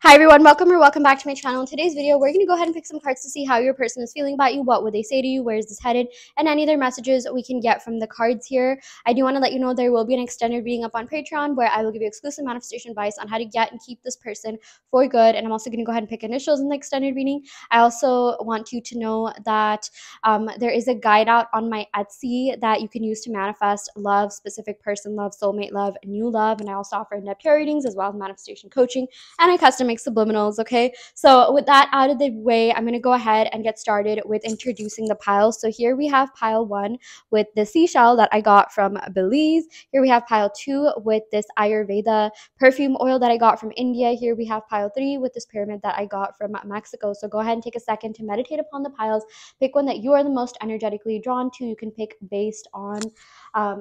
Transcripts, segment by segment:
Hi everyone, welcome back to my channel. In today's video, we're going to go ahead and pick some cards to see how your person is feeling about you, what would they say to you, where is this headed, and any other messages we can get from the cards here. I do want to let you know there will be an extended reading up on Patreon where I will give you exclusive manifestation advice on how to get and keep this person for good, and I'm also going to go ahead and pick initials in the extended reading. I also want you to know that there is a guide out on my Etsy that you can use to manifest love, specific person love, soulmate love, new love, and I also offer in-depth tarot readings as well as manifestation coaching, and I custom make subliminals. Okay, so with that out of the way, I'm going to go ahead and get started with introducing the piles. So here we have pile 1 with the seashell that I got from Belize. Here we have pile 2 with this Ayurveda perfume oil that I got from India. Here we have pile 3 with this pyramid that I got from Mexico. So go ahead and take a second to meditate upon the piles. Pick one that you are the most energetically drawn to. You can pick based on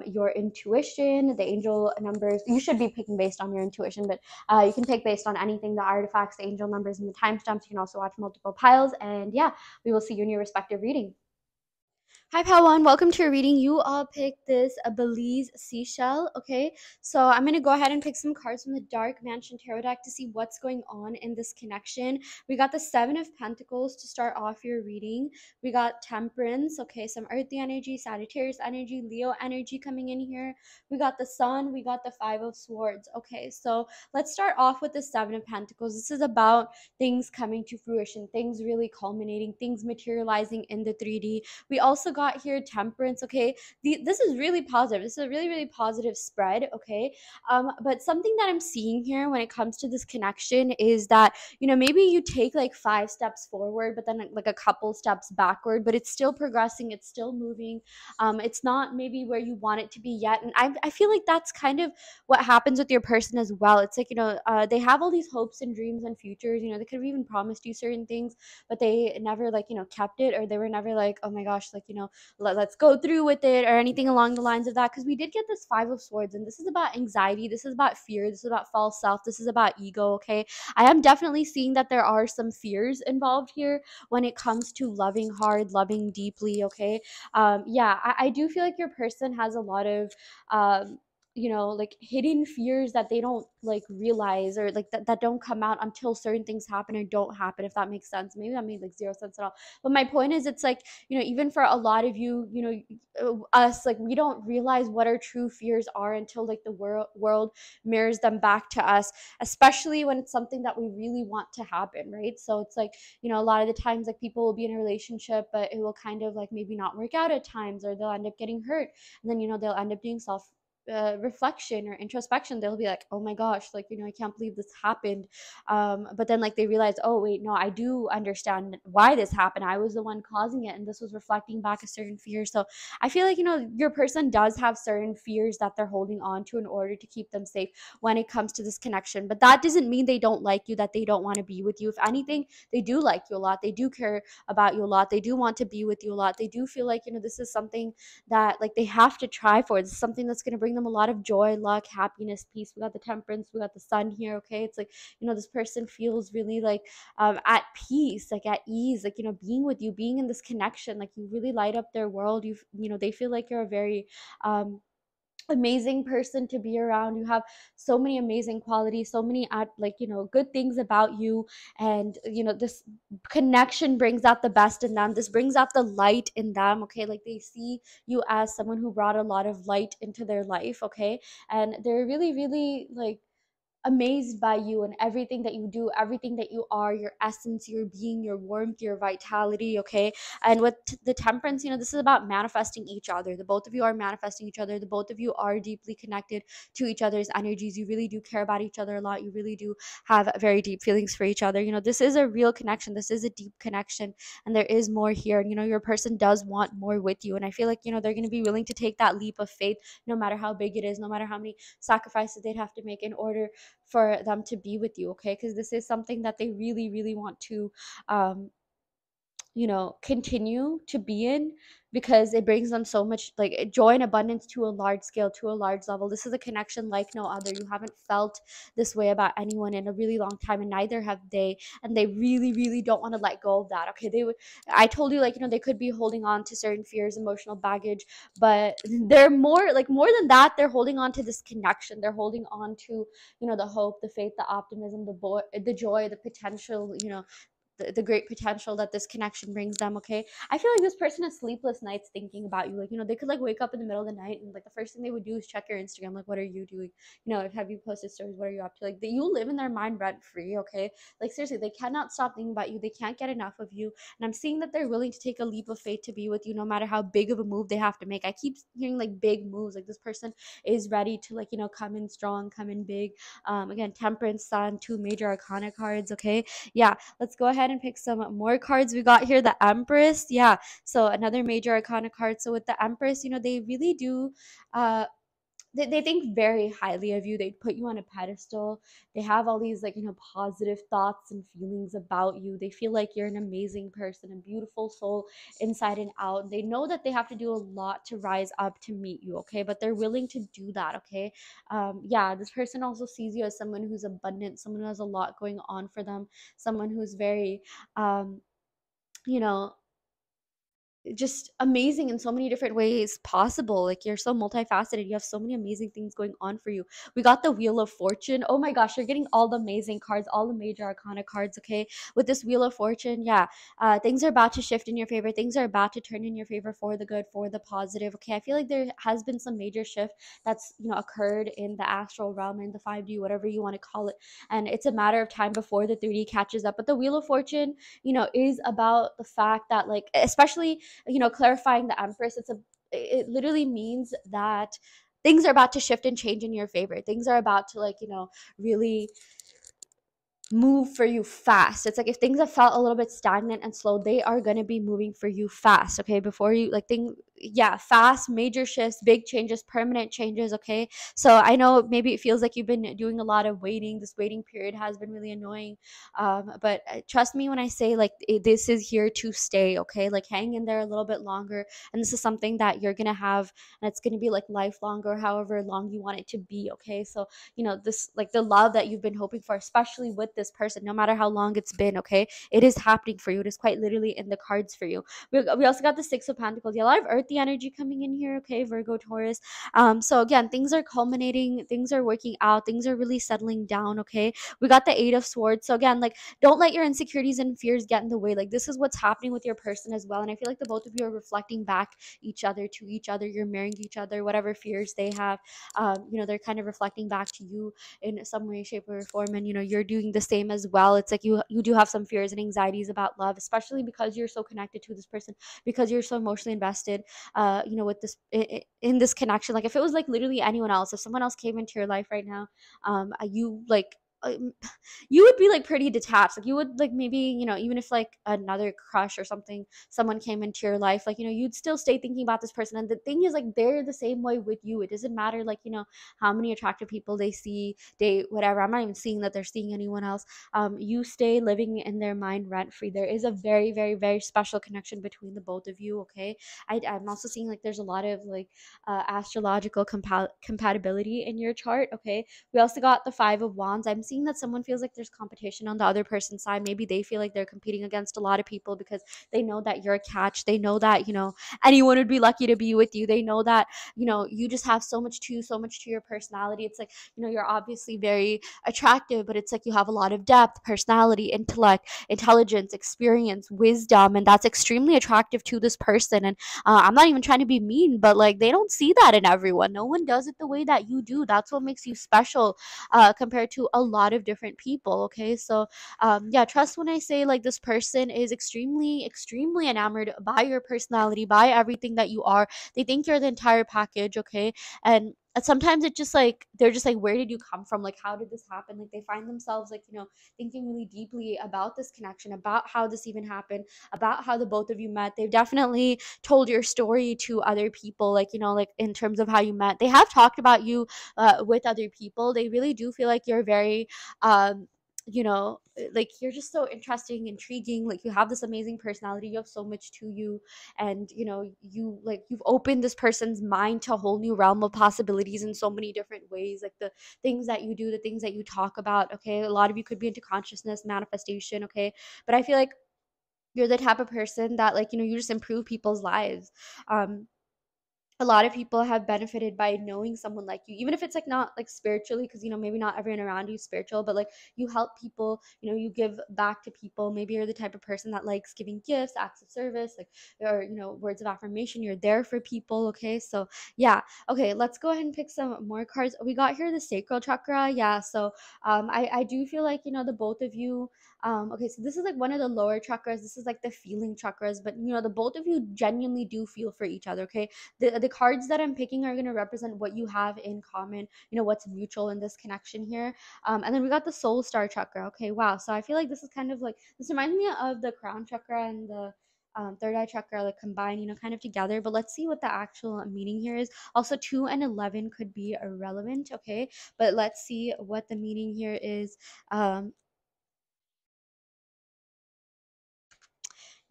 your intuition, the angel numbers. You should be picking based on your intuition, but you can pick based on anything, the artifacts, the angel numbers, and the timestamps. You can also watch multiple piles. And yeah, we will see you in your respective reading. Hi, Pal One. Welcome to your reading. You all picked this a Belize seashell. Okay, so I'm going to go ahead and pick some cards from the Dark Mansion Tarot deck to see what's going on in this connection. We got the Seven of Pentacles to start off your reading. We got Temperance. Okay, some earthy energy, Sagittarius energy, Leo energy coming in here. We got the Sun. We got the Five of Swords. Okay, so let's start off with the Seven of Pentacles. This is about things coming to fruition, things really culminating, things materializing in the 3D. We also got here Temperance. Okay, this is really positive. This is a really positive spread. Okay, but something that I'm seeing here when it comes to this connection is that, you know, maybe you take like 5 steps forward but then like a couple steps backward, but it's still progressing, it's still moving. It's not maybe where you want it to be yet, and I feel like that's kind of what happens with your person as well. It's like, you know, they have all these hopes and dreams and futures. You know, they could have even promised you certain things, but they never, like, you know, kept it, or they were never like, oh my gosh, like, you know, let's go through with it, or anything along the lines of that. Because we did get this Five of Swords, and this is about anxiety, this is about fear, this is about false self, this is about ego. Okay, I am definitely seeing that there are some fears involved here when it comes to loving hard, loving deeply. Okay, yeah, I do feel like your person has a lot of you know, like hidden fears that they don't like realize, or like that don't come out until certain things happen or don't happen, if that makes sense. Maybe that made like zero sense at all, but my point is, it's like, you know, even for a lot of you, you know, us, like, we don't realize what our true fears are until like the world mirrors them back to us, especially when it's something that we really want to happen, right? So it's like, you know, a lot of the times, like, people will be in a relationship but it will kind of like maybe not work out at times, or they'll end up getting hurt, and then, you know, they'll end up doing self reflection or introspection. They'll be like, oh my gosh, like, you know, I can't believe this happened. But then, like, they realize, oh wait, no, I do understand why this happened. I was the one causing it, and this was reflecting back a certain fear. So I feel like, you know, your person does have certain fears that they're holding on to in order to keep them safe when it comes to this connection. But that doesn't mean they don't like you, that they don't want to be with you. If anything, they do like you a lot, they do care about you a lot, they do want to be with you a lot, they do feel like, you know, this is something that, like, they have to try for. This is something that's going to bring them a lot of joy, luck, happiness, peace. We got the Temperance, we got the Sun here. Okay, it's like, you know, this person feels really like at peace, like at ease, like, you know, being with you, being in this connection, like, you really light up their world. You know, they feel like you're a very amazing person to be around. You have so many amazing qualities, so many like, you know, good things about you, and, you know, this connection brings out the best in them. This brings out the light in them. Okay, like, they see you as someone who brought a lot of light into their life. Okay, and they're really like amazed by you and everything that you do, everything that you are, your essence, your being, your warmth, your vitality. Okay, and with the Temperance, you know, this is about manifesting each other. The both of you are manifesting each other. The both of you are deeply connected to each other's energies. You really do care about each other a lot. You really do have very deep feelings for each other. You know, this is a real connection, this is a deep connection, and there is more here. And, you know, your person does want more with you, and I feel like, you know, they're going to be willing to take that leap of faith, no matter how big it is, no matter how many sacrifices they'd have to make in order for them to be with you. Okay, because this is something that they really want to continue to be in, because it brings them so much like joy and abundance to a large scale, to a large level. This is a connection like no other. You haven't felt this way about anyone in a really long time, and neither have they. And they really, really don't want to let go of that. Okay, they would. I told you, like, they could be holding on to certain fears, emotional baggage, but they're more than that. They're holding on to this connection. They're holding on to the hope, the faith, the optimism, the joy, the potential. The great potential that this connection brings them. Okay, I feel like this person has sleepless nights thinking about you. Like, they could like wake up in the middle of the night, and like the first thing they would do is check your Instagram, like, what are you doing? Have you posted stories? What are you up to? Like, you live in their mind rent free. Okay, like, seriously, they cannot stop thinking about you. They can't get enough of you. And I'm seeing that they're willing to take a leap of faith to be with you, no matter how big of a move they have to make. I keep hearing like big moves. Like, this person is ready to, like, come in strong, come in big. Again, Temperance, Sun, two major arcana cards. Okay, yeah, let's go ahead and pick some more cards. We got here the Empress. Yeah, so another major arcana card. So with the Empress, they really do uh they think very highly of you. They put you on a pedestal. They have all these, like, positive thoughts and feelings about you. They feel like you're an amazing person, a beautiful soul inside and out. They know that they have to do a lot to rise up to meet you. Okay, but they're willing to do that. Okay, yeah, this person also sees you as someone who's abundant, someone who has a lot going on for them, someone who's very you know just amazing in so many different ways possible. Like, you're so multifaceted. You have so many amazing things going on for you. We got the Wheel of Fortune. Oh my gosh, you're getting all the amazing cards, all the major arcana cards. Okay, with this Wheel of Fortune, yeah, things are about to shift in your favor. Things are about to turn in your favor for the good, for the positive. Okay, I feel like there has been some major shift that's occurred in the astral realm, in the 5D, whatever you want to call it, and it's a matter of time before the 3D catches up. But the Wheel of Fortune, is about the fact that, like, especially clarifying the Empress, it literally means that things are about to shift and change in your favor. Things are about to, like, really move for you fast. It's like if things have felt a little bit stagnant and slow, they are going to be moving for you fast. Okay, before you like thing yeah, fast, major shifts, big changes, permanent changes. Okay, so I know maybe it feels like you've been doing a lot of waiting. This waiting period has been really annoying, but trust me when I say, like, this is here to stay. Okay, like, hang in there a little bit longer, and this is something that you're gonna have, and it's gonna be like lifelong, or however long you want it to be. Okay, so this, like, the love that you've been hoping for, especially with this person, no matter how long it's been. Okay, it is happening for you. It is quite literally in the cards for you. We also got the Six of Pentacles. Yeah, a lot of earthy energy coming in here. Okay, Virgo, Taurus. So again, things are culminating, things are working out, things are really settling down. Okay, we got the Eight of Swords. So again, like, don't let your insecurities and fears get in the way. Like, this is what's happening with your person as well, and I feel like the both of you are reflecting back each other to each other. You're mirroring each other. Whatever fears they have, they're kind of reflecting back to you in some way, shape, or form, and you're doing the same as well. It's like you do have some fears and anxieties about love, especially because you're so connected to this person, because you're so emotionally invested with this in this connection. Like, if it was like literally anyone else, if someone else came into your life right now, you like you would be like pretty detached. Like, you would, like, maybe even if like another crush or something, someone came into your life, like, you'd still stay thinking about this person. And the thing is, like, they're the same way with you. It doesn't matter, like, how many attractive people they see, date, whatever. I'm not even seeing that they're seeing anyone else. You stay living in their mind rent free. There is a very, very, very special connection between the both of you. Okay, I'm also seeing, like, there's a lot of, like, astrological compatibility in your chart. Okay, we also got the Five of Wands. I'm seeing that someone feels like there's competition on the other person's side. Maybe they feel like they're competing against a lot of people because they know that you're a catch. They know that anyone would be lucky to be with you. They know that you just have so much to your personality. It's like, you're obviously very attractive, but it's like you have a lot of depth, personality, intellect, intelligence, experience, wisdom, and that's extremely attractive to this person. And I'm not even trying to be mean, but, like, they don't see that in everyone. No one does it the way that you do. That's what makes you special compared to a lot of different people. Okay, so yeah, trust when I say, like, this person is extremely, extremely enamored by your personality, by everything that you are. They think you're the entire package. Okay, and sometimes it's just like they're just like, where did you come from? Like, how did this happen? Like, they find themselves, like, thinking really deeply about this connection, about how this even happened, about how the both of you met. They've definitely told your story to other people, like, like, in terms of how you met. They have talked about you with other people. They really do feel like you're very like you're just so interesting, intriguing, like you have this amazing personality, you have so much to you, and you know, you've opened this person's mind to a whole new realm of possibilities in so many different ways, like the things that you do, the things that you talk about. Okay, a lot of you could be into consciousness manifestation. Okay, but I feel like you're the type of person that, like, you know, you just improve people's lives. A lot of people have benefited by knowing someone like you, even if it's like not like spiritually, because you know, maybe not everyone around you is spiritual, but like you help people, you know, you give back to people. Maybe you're the type of person that likes giving gifts, acts of service, like, or you know, words of affirmation. You're there for people. Okay, so yeah. Okay, let's go ahead and pick some more cards. We got here the sacral chakra. Yeah, so I do feel like, you know, the both of you, okay, so this is like one of the lower chakras, this is like the feeling chakras, but you know, the both of you genuinely do feel for each other. Okay, the cards that I'm picking are going to represent what you have in common, you know, what's mutual in this connection here. And then we got the soul star chakra. Okay, wow. So I feel like this is kind of like, this reminds me of the crown chakra and the third eye chakra, like combined, you know, kind of together. But let's see what the actual meaning here is. Also, 2 and 11 could be irrelevant. Okay, but let's see what the meaning here is. um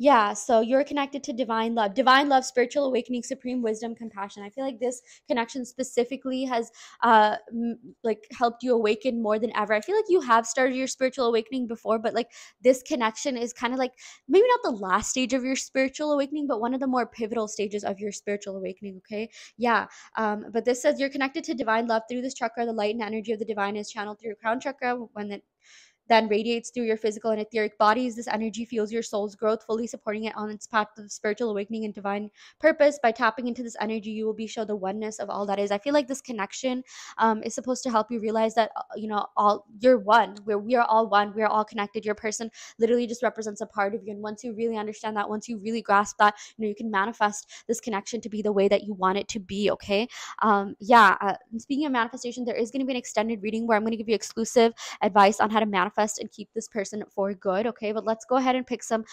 Yeah, so you're connected to divine love, spiritual awakening, supreme wisdom, compassion. I feel like this connection specifically has like helped you awaken more than ever. I feel like you have started your spiritual awakening before, but like this connection is kind of like maybe not the last stage of your spiritual awakening, but one of the more pivotal stages of your spiritual awakening. Okay, yeah. But this says you're connected to divine love through this chakra. The light and energy of the divine is channeled through your crown chakra when it then radiates through your physical and etheric bodies. This energy fuels your soul's growth, fully supporting it on its path of spiritual awakening and divine purpose. By tapping into this energy, you will be shown the oneness of all that is. I feel like this connection is supposed to help you realize that, you know, all you're one. We are all one. We are all connected. Your person literally just represents a part of you. And once you really understand that, once you really grasp that, you know, you can manifest this connection to be the way that you want it to be. Okay. Yeah. Speaking of manifestation, there is going to be an extended reading where I'm going to give you exclusive advice on how to manifest and keep this person for good. Okay, but let's go ahead and pick some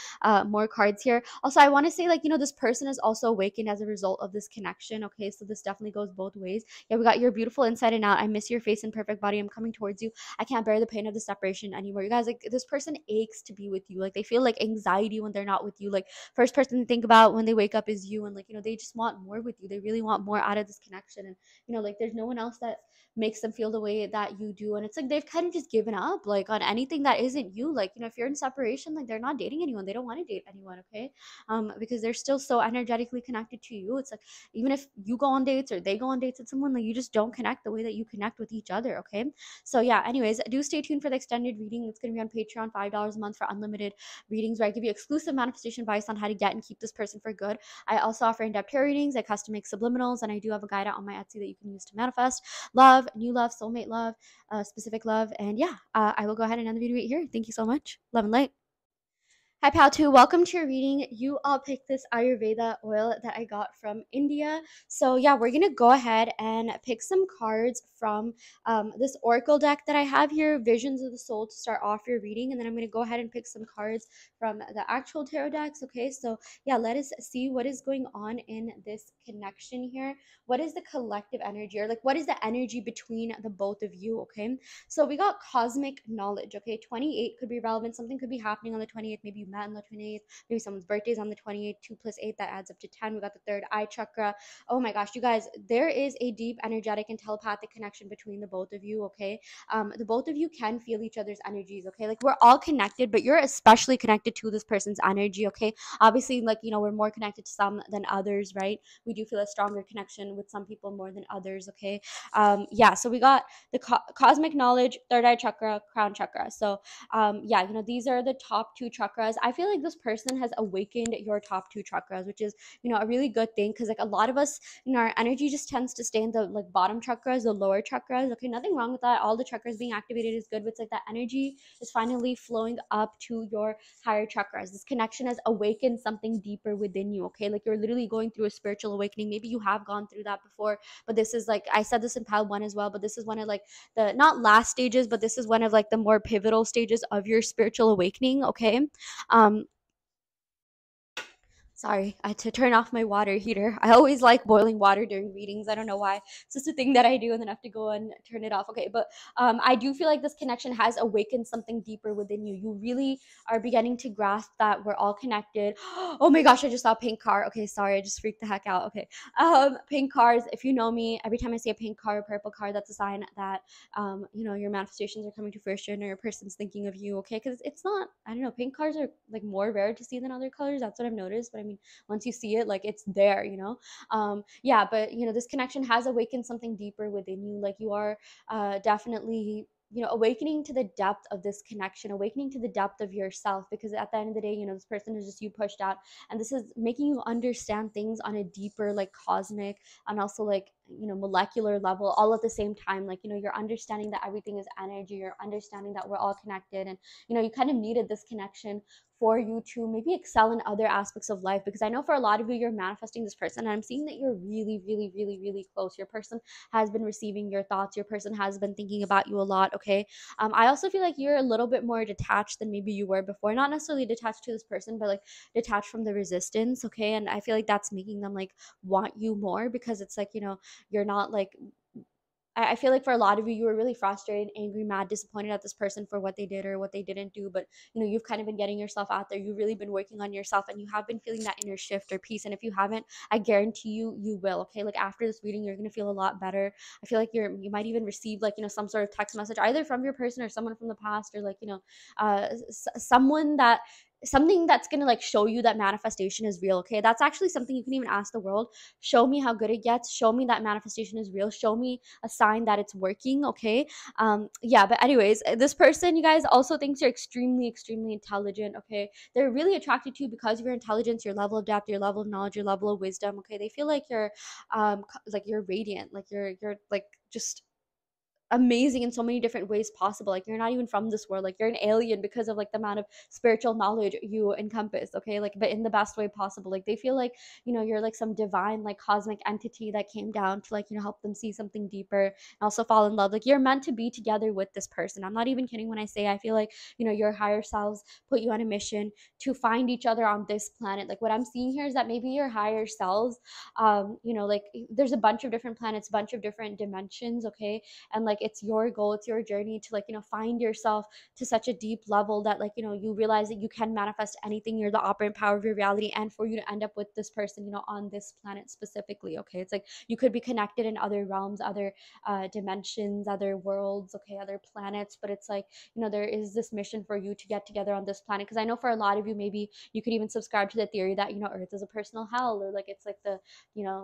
more cards here. Also, I want to say, like, you know, this person is also awakened as a result of this connection. Okay, so this definitely goes both ways. Yeah, we got your beautiful inside and out. I miss your face and perfect body. I'm coming towards you. I can't bear the pain of the separation anymore. You guys, like, this person aches to be with you. Like, they feel like anxiety when they're not with you. Like, first person to think about when they wake up is you, and like, you know, they just want more with you. They really want more out of this connection. And you know, like, there's no one else that makes them feel the way that you do. And it's like they've kind of just given up like on anything that isn't you. Like, you know, if you're in separation, like, they're not dating anyone, they don't want to date anyone. Okay, because they're still so energetically connected to you. It's like, even if you go on dates or they go on dates with someone, like, you just don't connect the way that you connect with each other. Okay, so yeah, anyways, do stay tuned for the extended reading. It's going to be on Patreon, $5 a month for unlimited readings, where I give you exclusive manifestation advice on how to get and keep this person for good. I also offer in-depth tarot readings, I custom make subliminals, and I do have a guide out on my Etsy that you can use to manifest love, new love, soulmate love, specific love. And yeah, I will go ahead and end the video right here. Thank you so much. Love and light. Hi, Pal 2. Welcome to your reading. You all picked this Ayurveda oil that I got from India. So, yeah, we're going to go ahead and pick some cards from this oracle deck that I have here, Visions of the Soul, to start off your reading. And then I'm going to go ahead and pick some cards from the actual tarot decks. Okay, so yeah, let us see what is going on in this connection here. What is the collective energy, or like what is the energy between the both of you? Okay, so we got cosmic knowledge. Okay, 28 could be relevant. Something could be happening on the 28th. Maybe you met on the 28th. Maybe someone's birthday is on the 28th. 2 plus 8, that adds up to 10. We got the third eye chakra. Oh my gosh, you guys, there is a deep energetic and telepathic connection between the both of you. Okay, the both of you can feel each other's energies. Okay, like, we're all connected, but you're especially connected to this person's energy. Okay, obviously, like, you know, we're more connected to some than others, right? We do feel a stronger connection with some people more than others. Okay, yeah, so we got the cosmic knowledge, third eye chakra, crown chakra. So yeah, you know, these are the top 2 chakras. I feel like this person has awakened your top 2 chakras, which is, you know, a really good thing, because like a lot of us, you know, our energy just tends to stay in the like bottom chakras, the lower chakras. Okay, nothing wrong with that. All the chakras being activated is good, but it's like that energy is finally flowing up to your higher chakras. This connection has awakened something deeper within you. Okay, like, you're literally going through a spiritual awakening. Maybe you have gone through that before, but this is, like, I said this in pile 1 as well, but this is one of like the not last stages, but this is one of like the more pivotal stages of your spiritual awakening. Okay, um Sorry, I had to turn off my water heater. I always like boiling water during readings. I don't know why. It's just a thing that I do, and then I have to go and turn it off. Okay, but I do feel like this connection has awakened something deeper within you. You really are beginning to grasp that we're all connected. Oh my gosh, I just saw a pink car. Okay, sorry, I just freaked the heck out. Okay, pink cars. If you know me, every time I see a pink car or purple car, that's a sign that your manifestations are coming to fruition or your person's thinking of you. Okay, because it's not. I don't know. Pink cars are like more rare to see than other colors. That's what I've noticed. But I mean, once you see it, like it's there. Yeah, but this connection has awakened something deeper within you. Like you are definitely awakening to the depth of this connection, awakening to the depth of yourself, because at the end of the day, this person is just you pushed out, and this is making you understand things on a deeper, like cosmic, and also like molecular level, all at the same time. Like you're understanding that everything is energy, you're understanding that we're all connected, and you kind of needed this connection for you to maybe excel in other aspects of life, because I know for a lot of you, you're manifesting this person, and I'm seeing that you're really, really, really, really close. Your person has been receiving your thoughts, your person has been thinking about you a lot. Okay, I also feel like you're a little bit more detached than maybe you were before, not necessarily detached to this person, but like detached from the resistance. Okay, and I feel like that's making them like want you more, because it's like you're not like, I feel like for a lot of you, you were really frustrated, angry, mad, disappointed at this person for what they did or what they didn't do. But you've kind of been getting yourself out there. You've really been working on yourself, and you have been feeling that inner shift or peace. And if you haven't, I guarantee you will. Okay, like after this reading, you're gonna feel a lot better. I feel like you might even receive like some sort of text message either from your person or someone from the past, or like someone that something that's gonna like show you that manifestation is real. Okay, that's actually something you can even ask the world. Show me how good it gets. Show me that manifestation is real. Show me a sign that it's working. Okay, yeah, but anyways, this person, you guys, also thinks you're extremely, extremely intelligent. Okay, they're really attracted to you because of your intelligence, your level of depth, your level of knowledge, your level of wisdom. Okay, they feel like you're radiant, like you're like just amazing in so many different ways possible. Like you're not even from this world, like you're an alien because of like the amount of spiritual knowledge you encompass. Okay, like but in the best way possible. Like they feel like you're like some divine like cosmic entity that came down to like help them see something deeper and also fall in love. Like you're meant to be together with this person. I'm not even kidding when I say I feel like your higher selves put you on a mission to find each other on this planet. Like what I'm seeing here is that maybe your higher selves, like there's a bunch of different planets, bunch of different dimensions. Okay, and like it's your goal, it's your journey to like find yourself to such a deep level that like you realize that you can manifest anything. You're the operant power of your reality, and for you to end up with this person on this planet specifically. Okay, it's like you could be connected in other realms, other dimensions, other worlds, okay, other planets, but it's like there is this mission for you to get together on this planet. Because I know for a lot of you, maybe you could even subscribe to the theory that Earth is a personal hell, or like it's like the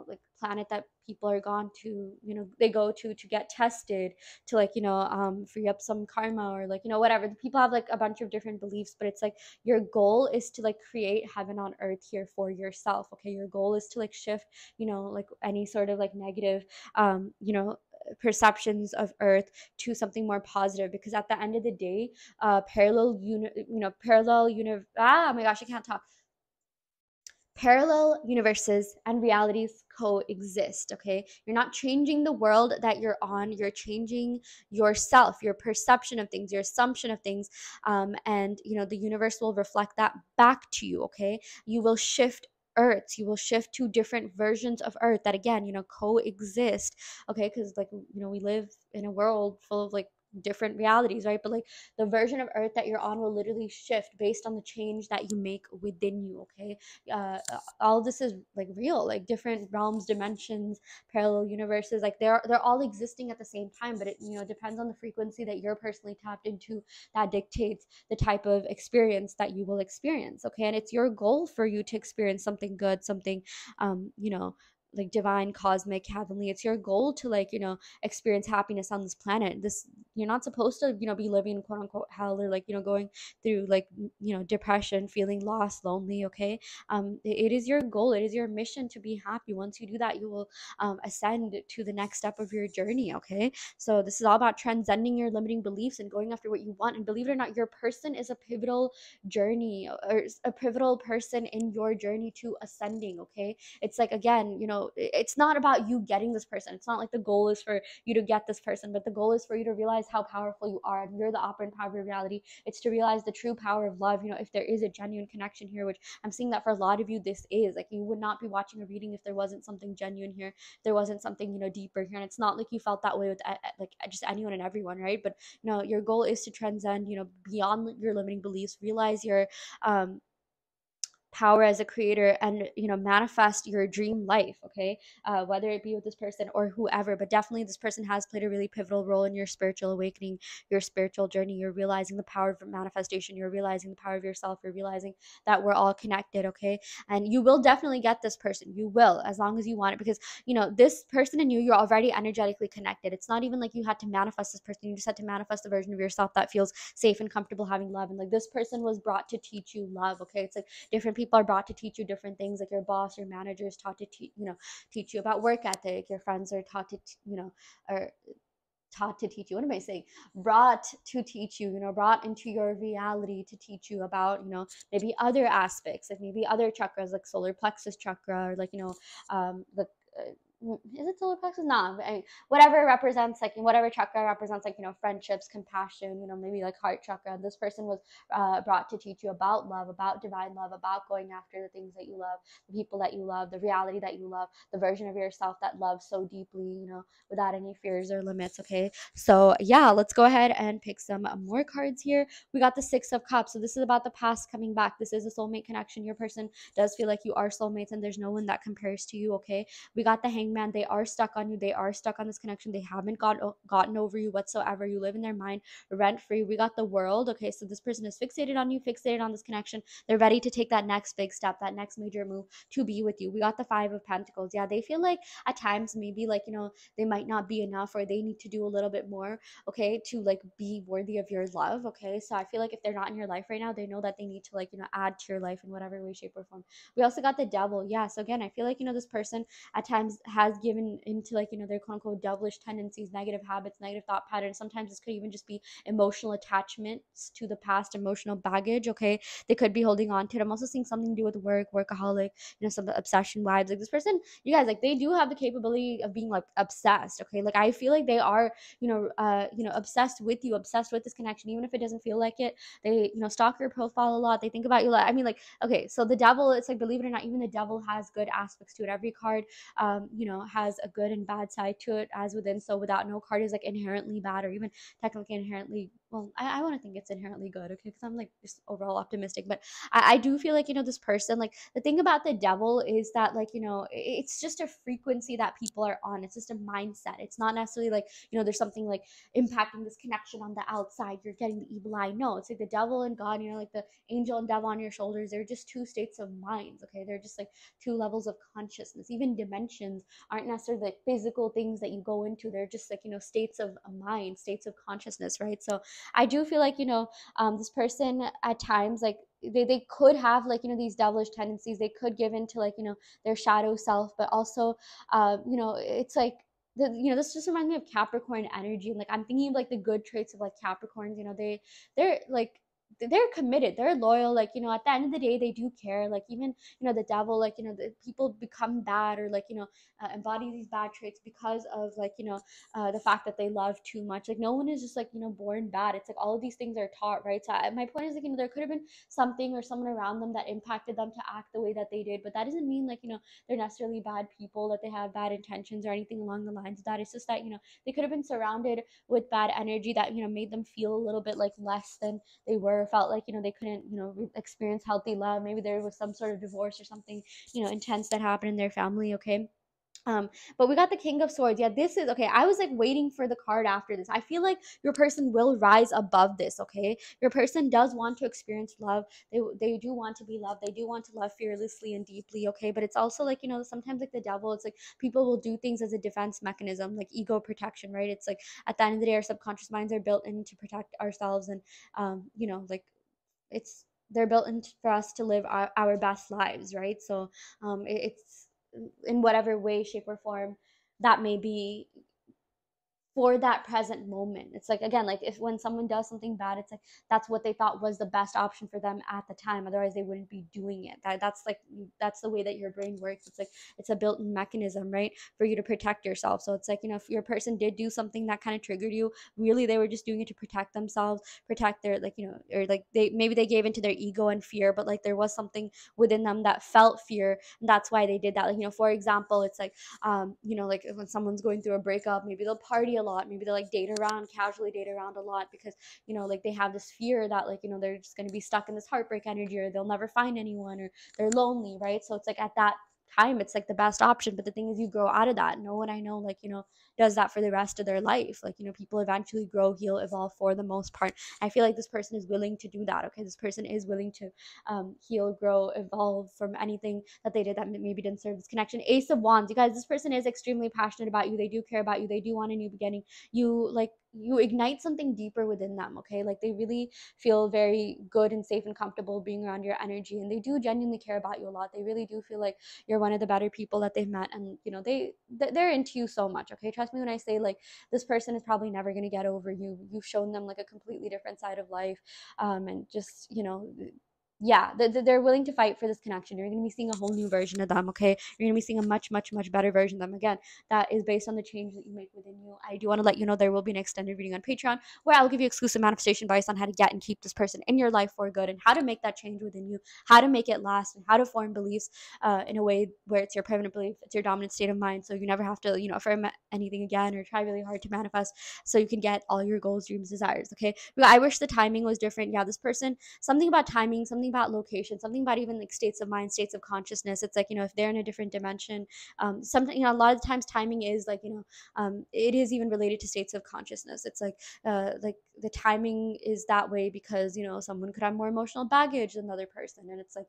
like planet that people are gone to, they go to get tested, to like free up some karma, or like whatever. People have like a bunch of different beliefs, but it's like your goal is to like create heaven on earth here for yourself. Okay, your goal is to like shift like any sort of like negative perceptions of earth to something more positive, because at the end of the day, oh my gosh, I can't talk. Parallel universes and realities coexist. Okay, you're not changing the world that you're on, you're changing yourself, your perception of things, your assumption of things, and the universe will reflect that back to you. Okay, you will shift earths, you will shift to different versions of earth that again coexist. Okay, because like we live in a world full of like different realities, right? But like the version of earth that you're on will literally shift based on the change that you make within you. Okay, uh, all of this is like real, like different realms, dimensions, parallel universes, like they're all existing at the same time, but it depends on the frequency that you're personally tapped into, that dictates the type of experience that you will experience. Okay, and it's your goal for you to experience something good, something like divine, cosmic, heavenly. It's your goal to like experience happiness on this planet. This, you're not supposed to be living quote unquote hell, or like going through like depression, feeling lost, lonely. Okay, it is your goal, it is your mission to be happy. Once you do that, you will ascend to the next step of your journey. Okay, so this is all about transcending your limiting beliefs and going after what you want. And believe it or not, your person is a pivotal journey, or a pivotal person in your journey to ascending. Okay, it's like again know, it's not about you getting this person. It's not like the goal is for you to get this person, but the goal is for you to realize how powerful you are, and you're the operant power of your reality. It's to realize the true power of love, you know, if there is a genuine connection here, which I'm seeing that for a lot of you, this is like, you would not be watching a reading if there wasn't something genuine here, there wasn't something, you know, deeper here. And it's not like you felt that way with like just anyone and everyone, right? But you know, your goal is to transcend, you know, beyond your limiting beliefs, realize your um power as a creator, and you know, manifest your dream life. Okay, whether it be with this person or whoever, but definitely this person has played a really pivotal role in your spiritual awakening, your spiritual journey. You're realizing the power of manifestation, you're realizing the power of yourself, you're realizing that we're all connected. Okay, and you will definitely get this person, you will, as long as you want it, because you know, this person and you're already energetically connected. It's not even like you had to manifest this person, you just had to manifest the version of yourself that feels safe and comfortable having love. And like, this person was brought to teach you love. Okay, it's like different people are brought to teach you different things. Like your boss, your manager is taught to you know, teach you about work ethic. Your friends are taught to you know, are taught to teach you, what am I saying, brought to teach you, you know, brought into your reality to teach you about, you know, maybe other aspects, like maybe other chakras, like solar plexus chakra, or like, you know, the is it solar plexus? No, I mean, whatever represents, like whatever chakra represents, like, you know, friendships, compassion, you know, maybe like heart chakra. This person was brought to teach you about love, about divine love, about going after the things that you love, the people that you love, the reality that you love, the version of yourself that loves so deeply, you know, without any fears or limits. Okay, so yeah, let's go ahead and pick some more cards here. We got the Six of Cups. So this is about the past coming back. This is a soulmate connection. Your person does feel like you are soulmates, and there's no one that compares to you. Okay, we got the Hangman. They are stuck on you, they are stuck on this connection, they haven't gotten over you whatsoever. You live in their mind rent free. We got the World. Okay, so this person is fixated on you, fixated on this connection. They're ready to take that next big step, that next major move to be with you. We got the Five of Pentacles. Yeah, they feel like at times maybe, like, you know, they might not be enough, or they need to do a little bit more, okay, to like be worthy of your love. Okay, so I feel like if they're not in your life right now, they know that they need to, like, you know, add to your life in whatever way, shape, or form. We also got the Devil. Yeah, so again, I feel like, you know, this person at times has given into, like, you know, their quote unquote devilish tendencies, negative habits, negative thought patterns. Sometimes this could even just be emotional attachments to the past, emotional baggage. Okay, they could be holding on to it. I'm also seeing something to do with work, workaholic, you know, some obsession vibes. Like this person, you guys, like they do have the capability of being like obsessed. Okay, like I feel like they are, you know, obsessed with you, obsessed with this connection, even if it doesn't feel like it. They, you know, stalk your profile a lot, they think about you a lot. I mean, like, okay, so the Devil, it's like, believe it or not, even the Devil has good aspects to it. Every card you know, has a good and bad side to it as within. So without, no card is like inherently bad, or even technically inherently, well, I want to think it's inherently good. Okay, because I'm like just overall optimistic. But I do feel like, you know, this person, like the thing about the Devil is that, like, you know, it's just a frequency that people are on. It's just a mindset. It's not necessarily like, you know, there's something like impacting this connection on the outside, you're getting the evil eye. No, it's like the Devil and God, you know, like the angel and devil on your shoulders, they're just two states of minds. Okay, they're just like two levels of consciousness. Even dimensions aren't necessarily like physical things that you go into, they're just like, you know, states of mind, states of consciousness, right? So I do feel like, you know, this person at times, like they could have, like, you know, these devilish tendencies, they could give into, like, you know, their shadow self. But also you know, it's like you know, this just reminds me of Capricorn energy. And like, I'm thinking of like the good traits of like Capricorns. You know, they're like, they're committed, they're loyal, like, you know, at the end of the day they do care. Like even, you know, the Devil, like, you know, the people become bad, or like, you know, embody these bad traits because of, like, you know, the fact that they love too much. Like no one is just like, you know, born bad. It's like all of these things are taught, right? So my point is, like, you know, there could have been something or someone around them that impacted them to act the way that they did, but that doesn't mean, like, you know, they're necessarily bad people, that they have bad intentions or anything along the lines of that. It's just that, you know, they could have been surrounded with bad energy that, you know, made them feel a little bit like less than they were, felt like, you know, they couldn't, you know, experience healthy love. Maybe there was some sort of divorce or something, you know, intense that happened in their family. Okay, but we got the King of Swords. Yeah, this is okay. I was like waiting for the card after this. I feel like your person will rise above this. Okay, your person does want to experience love. They do want to be loved. They do want to love fearlessly and deeply. Okay, but it's also like, you know, sometimes like the Devil, it's like people will do things as a defense mechanism, like ego protection, right? It's like at the end of the day, our subconscious minds are built in to protect ourselves, and you know, like it's they're built in for us to live our best lives, right? So it's in whatever way, shape, or form that may be, for that present moment. It's like, again, like if when someone does something bad, it's like that's what they thought was the best option for them at the time, otherwise they wouldn't be doing it. That's like, that's the way that your brain works. It's like it's a built-in mechanism, right, for you to protect yourself. So it's like, if your person did do something that kind of triggered you, really they were just doing it to protect themselves, protect their, like, or like they maybe they gave into their ego and fear, but like there was something within them that felt fear, and that's why they did that. Like, for example, it's like, like when someone's going through a breakup, maybe they'll party a lot, maybe they'll like date around, casually date around a lot, because like they have this fear that, like, they're just going to be stuck in this heartbreak energy, or they'll never find anyone, or they're lonely, right? So it's like at that time it's like the best option. But the thing is, you grow out of that. No one I know, like, does that for the rest of their life. Like, people eventually grow, heal, evolve for the most part. I feel like this person is willing to do that. Okay, this person is willing to heal, grow, evolve from anything that they did that maybe didn't serve this connection. Ace of Wands, you guys, this person is extremely passionate about you. They do care about you. They do want a new beginning. You ignite something deeper within them. Okay, like they really feel very good and safe and comfortable being around your energy, and they do genuinely care about you a lot. They really do feel like you're one of the better people that they've met, and they're into you so much. Okay, trust me when I say, like, this person is probably never going to get over you. You've shown them like a completely different side of life, and just yeah, they're willing to fight for this connection. You're going to be seeing a whole new version of them. Okay, you're going to be seeing a much, much, much better version of them. Again, that is based on the change that you make within you. I do want to let you know there will be an extended reading on Patreon where I'll give you exclusive manifestation advice on how to get and keep this person in your life for good, and how to make that change within you, how to make it last, and how to form beliefs in a way where it's your permanent belief, it's your dominant state of mind, so you never have to affirm anything again or try really hard to manifest, so you can get all your goals, dreams, desires. Okay, but I wish the timing was different. Yeah, this person, something about timing, something about location, something about even like states of mind, states of consciousness. It's like, if they're in a different dimension, something, a lot of times timing is like, it is even related to states of consciousness. It's like the timing is that way because someone could have more emotional baggage than the other person, and it's like,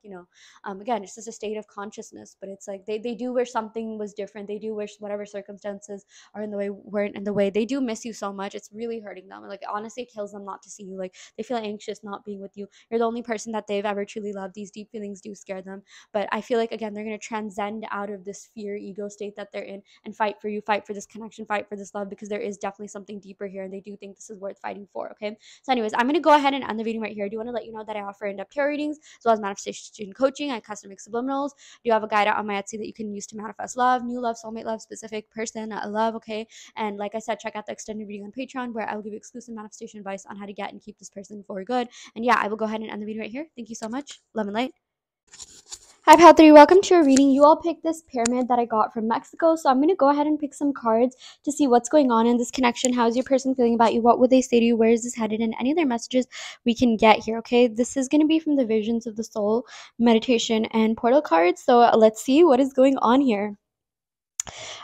again, it's just a state of consciousness. But it's like they do wish something was different. They do wish whatever circumstances are in the way weren't in the way. They do miss you so much. It's really hurting them. Like, honestly, it kills them not to see you. Like, they feel anxious not being with you. You're the only person that they've ever truly loved. These deep feelings do scare them, but I feel like, again, they're going to transcend out of this fear ego state that they're in and fight for you, fight for this connection, fight for this love, because there is definitely something deeper here, and they do think this is worth fighting for. Okay, so anyways, I'm going to go ahead and end the reading right here. I do want to let you know that I offer in-depth tarot readings as well as manifestation coaching. I custom make subliminals. Do have a guide out on my Etsy that you can use to manifest love, new love, soulmate love, specific person love. Okay, and like I said, check out the extended reading on Patreon where I will give you exclusive manifestation advice on how to get and keep this person for good. And yeah, I will go ahead and end the video right here. Thank you so much. Love and light. Hi, Pal 3. Welcome to a reading. You all picked this pyramid that I got from Mexico, so I'm going to go ahead and pick some cards to see what's going on in this connection. How is your person feeling about you? What would they say to you? Where is this headed? And any other messages we can get here, okay? This is going to be from the Visions of the Soul, meditation, and portal cards, so let's see what is going on here.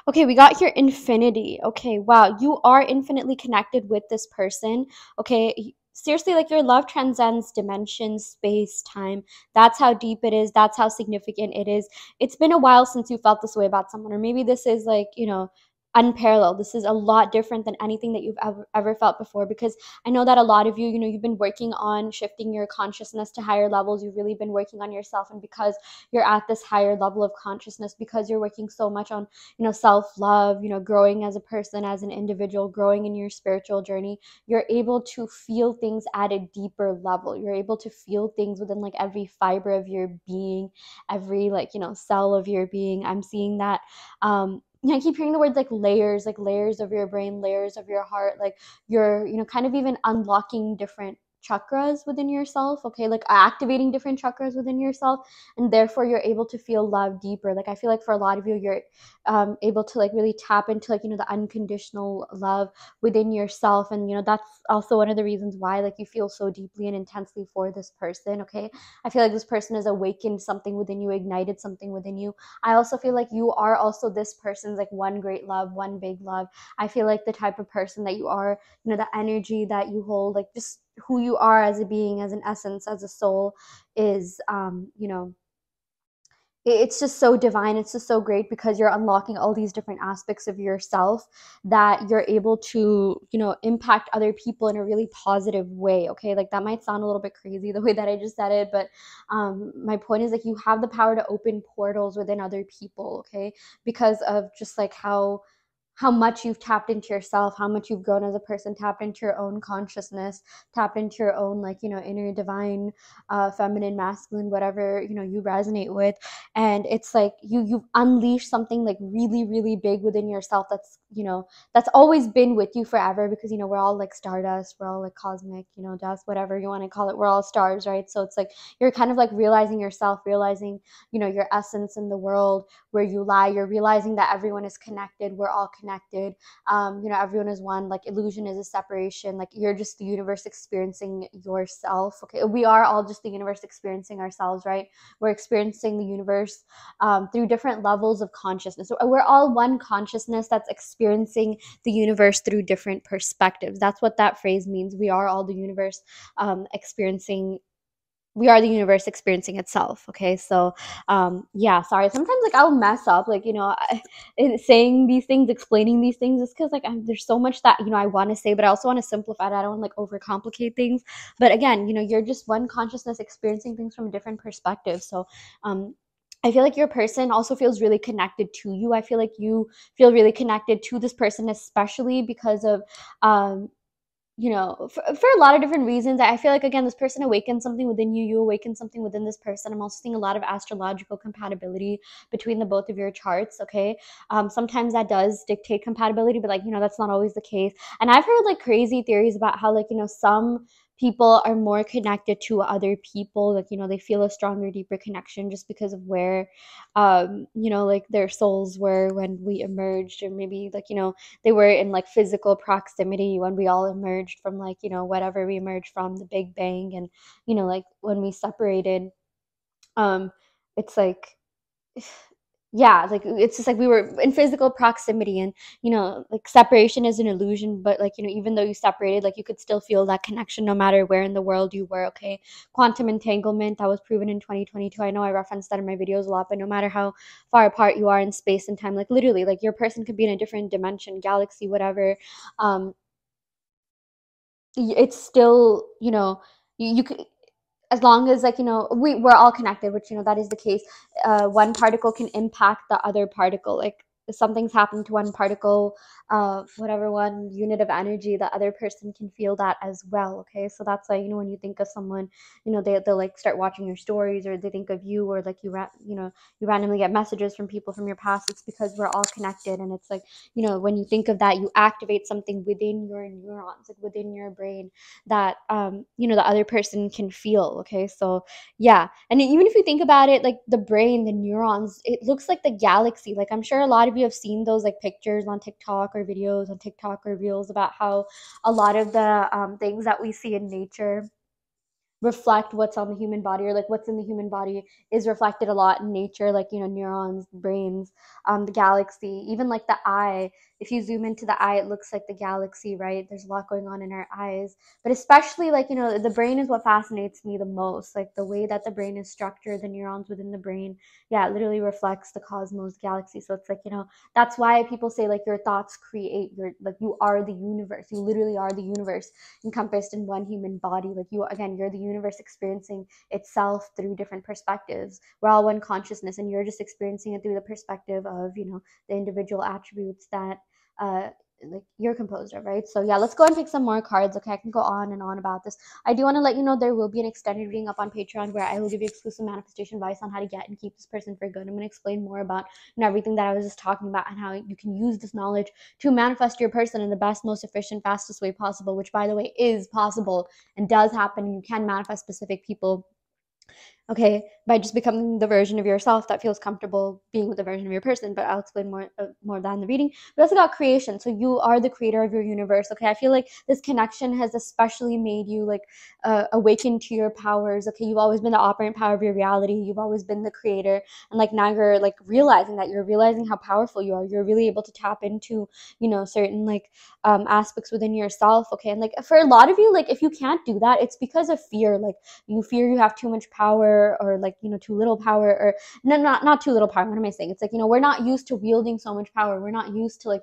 Okay, we got here infinity. Okay, wow, you are infinitely connected with this person. Okay, seriously, like, your love transcends dimension, space, time. That's how deep it is. That's how significant it is. It's been a while since you felt this way about someone, or maybe this is like, unparalleled. This is a lot different than anything that you've ever felt before, because I know that a lot of you, you've been working on shifting your consciousness to higher levels. You've really been working on yourself, and because you're at this higher level of consciousness, because you're working so much on self-love, growing as a person, as an individual, growing in your spiritual journey, you're able to feel things at a deeper level. You're able to feel things within like every fiber of your being, every cell of your being. I'm seeing that. I keep hearing the words like layers of your brain, layers of your heart, like you're kind of even unlocking different chakras within yourself, okay, like activating different chakras within yourself, and therefore you're able to feel love deeper. Like, I feel like for a lot of you, you're able to like really tap into like the unconditional love within yourself, and that's also one of the reasons why like you feel so deeply and intensely for this person. Okay, I feel like this person has awakened something within you, ignited something within you. I also feel like you are also this person's like one great love, one big love. I feel like the type of person that you are, the energy that you hold, like just who you are as a being, as an essence, as a soul, is it's just so divine. It's just so great because you're unlocking all these different aspects of yourself that you're able to impact other people in a really positive way. Okay, like that might sound a little bit crazy the way that I just said it, but my point is like you have the power to open portals within other people, okay, because of just like how how much you've tapped into yourself, how much you've grown as a person, tapped into your own consciousness, tapped into your own, like, inner divine, feminine, masculine, whatever, you resonate with. And it's like you've unleashed something like really, really big within yourself that's, that's always been with you forever, because, we're all like stardust, we're all like cosmic, dust, whatever you want to call it. We're all stars, right? So it's like you're kind of like realizing yourself, realizing, your essence in the world, where you lie. You're realizing that everyone is connected. We're all connected. Everyone is one. Like, illusion is a separation. Like, you're just the universe experiencing yourself. Okay, we are all just the universe experiencing ourselves, right? We're experiencing the universe through different levels of consciousness. So we're all one consciousness that's experiencing the universe through different perspectives. That's what that phrase means. We are all the universe experiencing. We are the universe experiencing itself. Okay, so yeah, sorry, sometimes like I'll mess up, like, in saying these things, explaining these things, just because like there's so much that I want to say, but I also want to simplify it. I don't want to like overcomplicate things. But again, you're just one consciousness experiencing things from a different perspective. So I feel like your person also feels really connected to you. I feel like you feel really connected to this person, especially because of for a lot of different reasons. I feel like, again, this person awakens something within you, you awaken something within this person. I'm also seeing a lot of astrological compatibility between the both of your charts. Okay, sometimes that does dictate compatibility, but like, that's not always the case. And I've heard like crazy theories about how, like, some people are more connected to other people, like, they feel a stronger, deeper connection just because of where like their souls were when we emerged, or maybe like, they were in like physical proximity when we all emerged from, like, whatever we emerged from, the Big Bang. And like when we separated, it's like, yeah, like it's just like we were in physical proximity. And like separation is an illusion, but like, even though you separated, like you could still feel that connection no matter where in the world you were. Okay, quantum entanglement, that was proven in 2022. I know I referenced that in my videos a lot, but no matter how far apart you are in space and time, like literally, like your person could be in a different dimension, galaxy, whatever. It's still, you could, as long as, like, we're all connected, which, that is the case. One particle can impact the other particle. Like, if something's happened to one particle, whatever, one unit of energy, the other person can feel that as well. Okay, so that's why, when you think of someone, they'll like start watching your stories, or they think of you, or like you randomly get messages from people from your past. It's because we're all connected. And it's like, when you think of that, you activate something within your neurons, like within your brain, that the other person can feel. Okay, so yeah. And even if you think about it, like the brain, the neurons, it looks like the galaxy. Like, I'm sure a lot of you have seen those like pictures on TikTok, or videos on TikTok, or reels, about how a lot of the things that we see in nature reflect what's on the human body, or like what's in the human body is reflected a lot in nature, like, neurons, brains, the galaxy, even like the eye. If you zoom into the eye, it looks like the galaxy, right? There's a lot going on in our eyes. But especially, like, the brain is what fascinates me the most. Like the way that the brain is structured, the neurons within the brain, yeah, it literally reflects the cosmos, galaxy. So it's like, that's why people say like your thoughts create your, like, you are the universe. You literally are the universe encompassed in one human body. Like, you're the universe experiencing itself through different perspectives. We're all one consciousness, and you're just experiencing it through the perspective of, the individual attributes that like you're composed of, right? So yeah, let's go and pick some more cards. Okay, I can go on and on about this. I do want to let you know there will be an extended reading up on Patreon, where I will give you exclusive manifestation advice on how to get and keep this person for good. I'm going to explain more about everything that I was just talking about, and how you can use this knowledge to manifest your person in the best, most efficient, fastest way possible, which, by the way, is possible and does happen. You can manifest specific people, okay, by just becoming the version of yourself that feels comfortable being with the version of your person. But I'll explain more of that in the reading. We also got creation. So you are the creator of your universe. Okay, I feel like this connection has especially made you like awaken to your powers. Okay, you've always been the operant power of your reality. You've always been the creator, and like now you're like realizing that, you're realizing how powerful you are. You're really able to tap into certain like aspects within yourself. Okay, and like for a lot of you, like if you can't do that, it's because of fear. Like you fear you have too much power, or like too little power, or no, not too little power. What am I saying? It's like, we're not used to wielding so much power. We're not used to like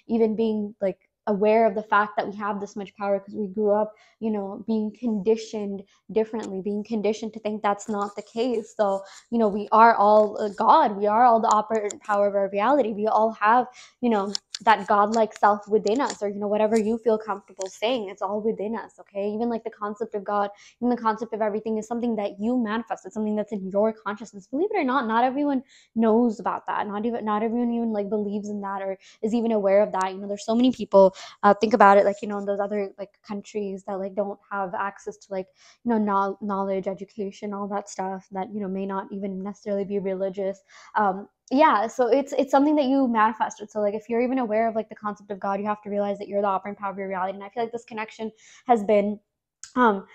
even being like aware of the fact that we have this much power, because we grew up being conditioned differently, being conditioned to think that's not the case. So we are all God. We are all the operant power of our reality. We all have that godlike self within us, or whatever you feel comfortable saying, it's all within us. Okay, even like the concept of God, even the concept of everything is something that you manifest. It's something that's in your consciousness. Believe it or not, not everyone knows about that. Not everyone even like believes in that or is even aware of that. There's so many people, think about it, like in those other like countries that like don't have access to like knowledge, education, all that stuff, that may not even necessarily be religious. Yeah, so it's something that you manifested. So like if you're even aware of like the concept of God, you have to realize that you're the operating power of your reality. And I feel like this connection has been um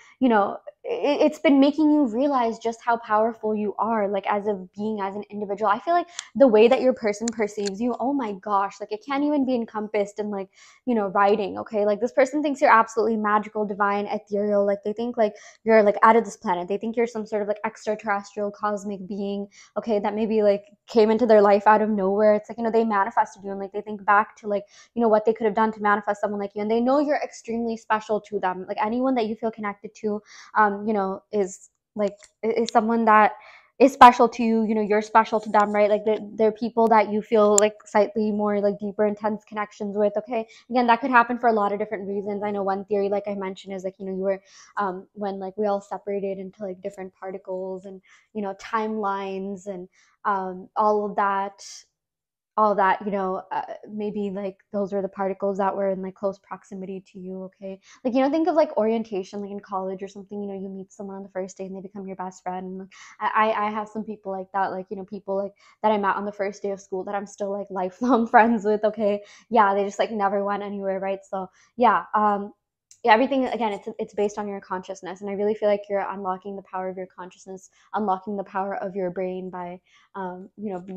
it's been making you realize just how powerful you are, like as a being, as an individual. I feel like the way that your person perceives you, oh my gosh, like it can't even be encompassed in like writing. Okay, like this person thinks you're absolutely magical, divine, ethereal. Like they think like you're like out of this planet. They think you're some sort of like extraterrestrial cosmic being, okay, that maybe like came into their life out of nowhere. It's like they manifested you, and like they think back to like what they could have done to manifest someone like you, and they know you're extremely special to them. Like anyone that you feel connected to is like is someone that is special to you. You're special to them, right? Like they're people that you feel like slightly more like deeper, intense connections with. Okay, again, that could happen for a lot of different reasons. I know one theory, like I mentioned, is like you were when like we all separated into like different particles and timelines and all of that, maybe like those were the particles that were in like close proximity to you. Okay, like think of like orientation, like in college or something. You meet someone on the first day and they become your best friend. And I have some people like that, like people like that I met on the first day of school that I'm still like lifelong friends with. Okay, yeah, they just like never went anywhere, right? So yeah, yeah, everything, again, it's based on your consciousness. And I really feel like you're unlocking the power of your consciousness, unlocking the power of your brain by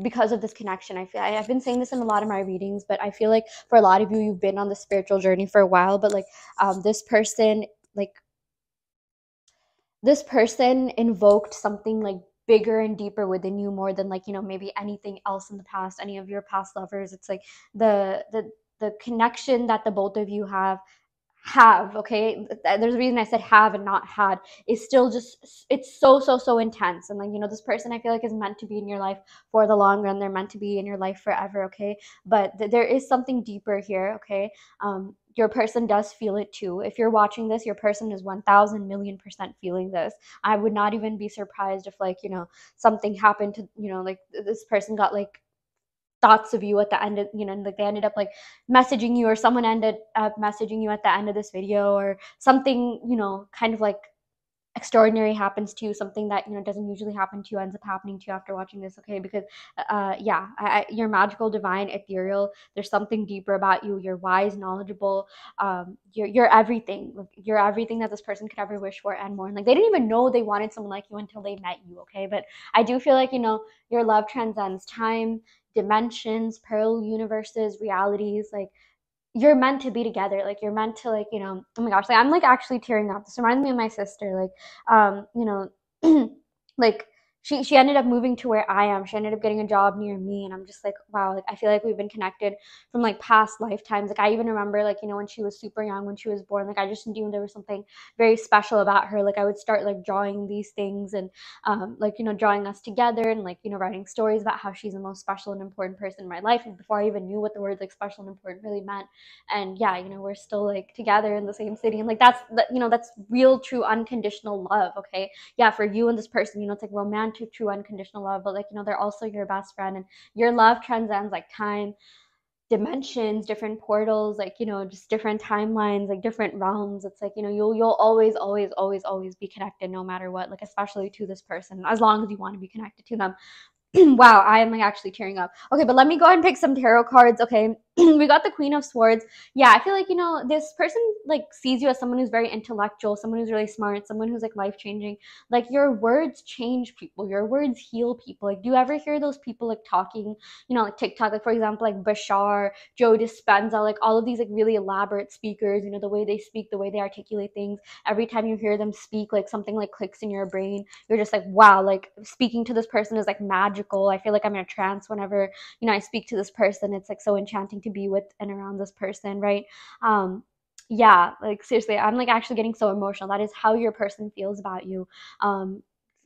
because of this connection. I've been saying this in a lot of my readings, but I feel like for a lot of you, you've been on the spiritual journey for a while, but like this person, like this person invoked something like bigger and deeper within you, more than like maybe anything else in the past, any of your past lovers. It's like the connection that the both of you have, okay, there's a reason I said have and not had, is still just, it's so intense. And like this person, I feel like, is meant to be in your life for the long run. They're meant to be in your life forever. Okay, but there is something deeper here. Okay, your person does feel it too. If you're watching this, your person is 1,000,000,000% feeling this. I would not even be surprised if like something happened to like this person got like thoughts of you at the end of like they ended up like messaging you, or someone ended up messaging you at the end of this video, or something kind of like extraordinary happens to you, something that doesn't usually happen to you ends up happening to you after watching this. Okay, because yeah, you're magical, divine, ethereal. There's something deeper about you. You're wise, knowledgeable. You're everything. You're everything that this person could ever wish for and more. And like they didn't even know they wanted someone like you until they met you. Okay, but I do feel like your love transcends time, dimensions, parallel universes, realities. Like you're meant to be together. Like you're meant to like oh my gosh, like I'm like actually tearing up. This reminds me of my sister. Like like she ended up moving to where I am. She ended up getting a job near me, and I'm just like, wow, like I feel like we've been connected from like past lifetimes. Like I even remember like when she was super young, when she was born, like I just knew there was something very special about her. Like I would start like drawing these things and like drawing us together, and like writing stories about how she's the most special and important person in my life, and before I even knew what the words like special and important really meant. And yeah, we're still like together in the same city, and like that's real, true, unconditional love. Okay, yeah, for you and this person, it's like romantic, true, unconditional love, but like they're also your best friend, and your love transcends like time, dimensions, different portals, like just different timelines, like different realms. It's like you'll always be connected, no matter what, like especially to this person, as long as you want to be connected to them. Wow, I am like actually tearing up. Okay, but let me go ahead and pick some tarot cards. Okay, we got the Queen of Swords. Yeah, I feel like this person like sees you as someone who's very intellectual, someone who's really smart, someone who's like life changing. Like your words change people, your words heal people. Like do you ever hear those people like talking, like TikTok, like for example like Bashar, Joe Dispenza, like all of these like really elaborate speakers. The way they speak, the way they articulate things. Every time you hear them speak, like something like clicks in your brain. You're just like, wow, like speaking to this person is like magical. I feel like I'm in a trance whenever I speak to this person. It's like so enchanting to be with and around this person, right? Yeah, like seriously, I'm like actually getting so emotional. That is how your person feels about you.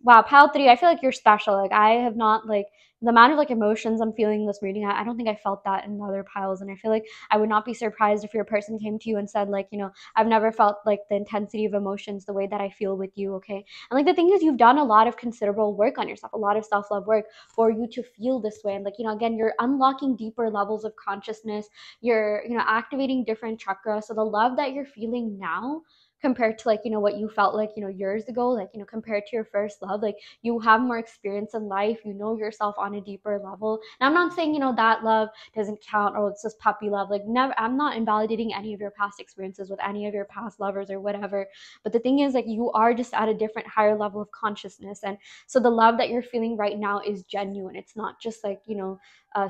Wow, pile three, I feel like you're special. Like I have not like the amount of like emotions I'm feeling in this reading. I don't think I felt that in the other piles, and I feel like I would not be surprised if your person came to you and said like, I've never felt like the intensity of emotions the way that I feel with you. Okay, and like the thing is, you've done a lot of considerable work on yourself, a lot of self love work for you to feel this way, and like again, you're unlocking deeper levels of consciousness. You're activating different chakras. So the love that you're feeling now compared to like what you felt like years ago, like compared to your first love, like you have more experience in life, you know yourself on a deeper level. And I'm not saying that love doesn't count or it's just puppy love, like never. I'm not invalidating any of your past experiences with any of your past lovers or whatever, but the thing is like you are just at a different higher level of consciousness. And so the love that you're feeling right now is genuine. It's not just like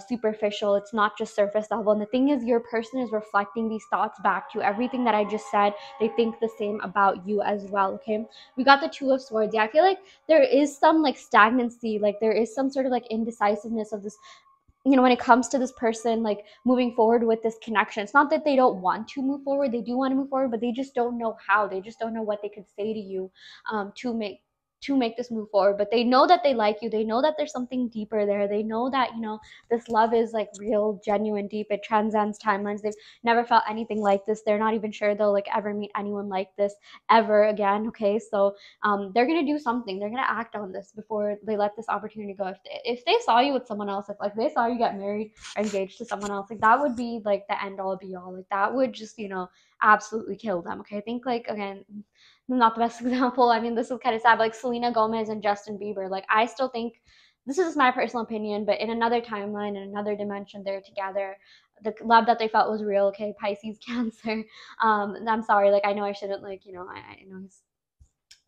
superficial. It's not just surface level. And the thing is, your person is reflecting these thoughts back to you. Everything that I just said, they think the same about you as well. Okay, we got the Two of Swords. Yeah, I feel like there is some like stagnancy, like there is some sort of like indecisiveness of this, when it comes to this person like moving forward with this connection. It's not that they don't want to move forward, they do want to move forward, but they just don't know how. They just don't know what they could say to you to make this move forward. But they know that they like you, they know that there's something deeper there, they know that this love is like real, genuine, deep. It transcends timelines. They've never felt anything like this. They're not even sure they'll like ever meet anyone like this ever again. Okay, so they're gonna do something. They're gonna act on this before they let this opportunity go. If they saw you with someone else, if like they saw you get married or engaged to someone else, like that would be like the end all be all. Like that would just absolutely kill them. Okay, I think like again, not the best example. I mean, this is kind of sad. But like Selena Gomez and Justin Bieber. Like I still think this is my personal opinion, but in another timeline, in another dimension, they're together. The love that they felt was real. Okay, Pisces, Cancer. I'm sorry. Like I know I shouldn't like I know he's